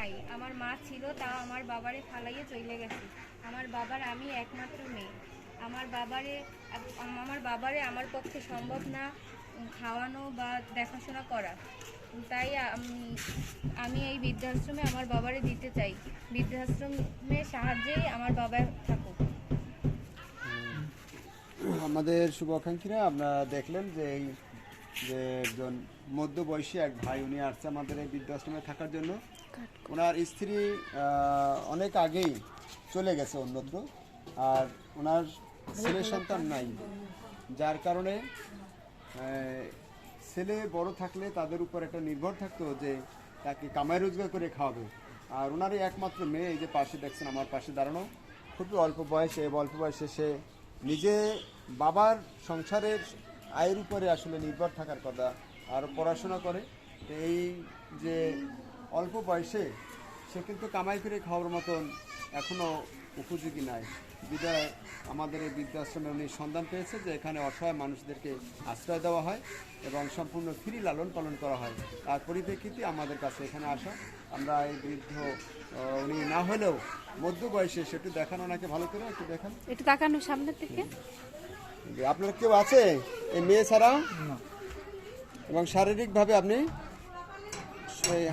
নাই। আমার মা ছিল, তাও আমার বাবারে ফালাইয়ে চলে গেছে। আমার বাবার আমি একমাত্র মেয়ে। আমার বাবারে আমার পক্ষে সম্ভব না খাওয়ানো বা দেখাশোনা করা। তাই আমি এই বৃদ্ধাশ্রমে আমার বাবারে দিতে চাই। বৃদ্ধাশ্রমের সাহায্যেই আমার বাবা থাকুক। আমাদের শুভাকাঙ্ক্ষীরা আপনারা দেখলেন যে এই যে একজন মধ্যবয়সী এক ভাই উনি আসছে আমাদের এই বৃদ্ধাশ্রমে থাকার জন্য। ওনার স্ত্রী অনেক আগেই চলে গেছে অন্যত্র, আর ওনার ছেলে সন্তান নাই, যার কারণে ছেলে বড় থাকলে তাদের উপর একটা নির্ভর থাকতো যে তাকে কামাই রোজগার করে খাওয়াবে। আর ওনারই একমাত্র মেয়ে এই যে পাশে দেখছেন আমার পাশে দাঁড়ানো, খুবই অল্প বয়সে সে নিজে বাবার সংসারের আয়ের উপরে আসলে নির্ভর থাকার কথা, আর পড়াশোনা করে। তো এই যে অল্প বয়সে সে কিন্তু কামাই করে খাওয়ার মতন এখনও উপযোগী নাই। বিদায় আমাদের এই বৃদ্ধাশ্রমে উনি সন্ধান পেয়েছে যে এখানে অসহায় মানুষদেরকে আশ্রয় দেওয়া হয় এবং সম্পূর্ণ ফ্রি লালন পালন করা হয়। তার পরিপ্রেক্ষিতে আমাদের কাছে এখানে আসা। আমরা এই বৃদ্ধ উনি না হলেও মধ্য বয়সে সেটু দেখানো, ওনাকে ভালো করে একটু দেখান, একটু তাকানো সামনের দিকে। আপনার কেউ আছে এই মেয়ে ছাড়া? এবং শারীরিকভাবে আপনি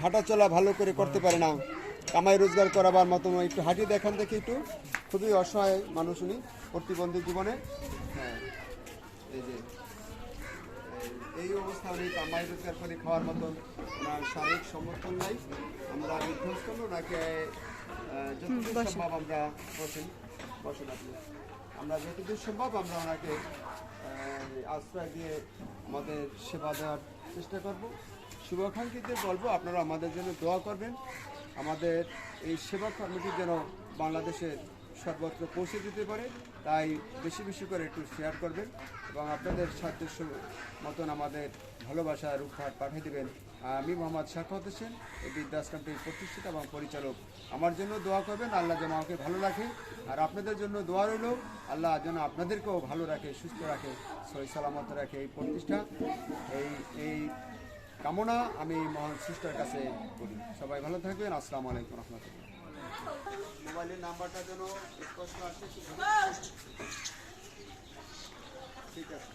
হাঁটা চলা ভালো করে করতে পারে না, কামাই রোজগার করাবার মতো একটু হাঁটি দেখান দেখি একটু। খুবই অসহায় মানুষ উনি, প্রতিবন্ধী জীবনে। হ্যাঁ, এই যে এই অবস্থা উনি কামাই রোজগার করে খাওয়ার মতন ওনার শারীরিক সমর্থন নাই। আমরা বিধ্বস্ত ওনাকে যতদূর সম্ভব আমরা বসেন আপনি, আমরা যতদূর সম্ভব আমরা ওনাকে আশ্রয় দিয়ে আমাদের সেবা দেওয়ার চেষ্টা করব। শুভাকাঙ্ক্ষীদের বলবো আপনারা আমাদের জন্য দোয়া করবেন। আমাদের এই সেবা কর্মটি যেন বাংলাদেশের সর্বত্র পৌঁছে দিতে পারে, তাই বেশি বেশি করে একটু শেয়ার করবেন এবং আপনাদের সাদৃশ্য মতন আমাদের ভালোবাসার উপহার পাঠিয়ে দেবেন। আমি মোহাম্মদ শাখাওয়াত হোসেন, এই বৃদ্ধাশ্রমটির প্রতিষ্ঠাতা এবং পরিচালক। আমার জন্য দোয়া করবেন, আল্লাহ যেন আমাকে ভালো রাখে, আর আপনাদের জন্য দোয়া রইল আল্লাহ যেন আপনাদেরকেও ভালো রাখে, সুস্থ রাখে, সহি সালামত রাখে। এই প্রতিষ্ঠা এই কামনা আমি মহান সৃষ্টির কাছে করি। সবাই ভালো থাকবেন। আসসালামু আলাইকুম রহমতুল্লাহ। মোবাইলের নাম্বারটা যেন স্পষ্ট আসে, ঠিক আছে।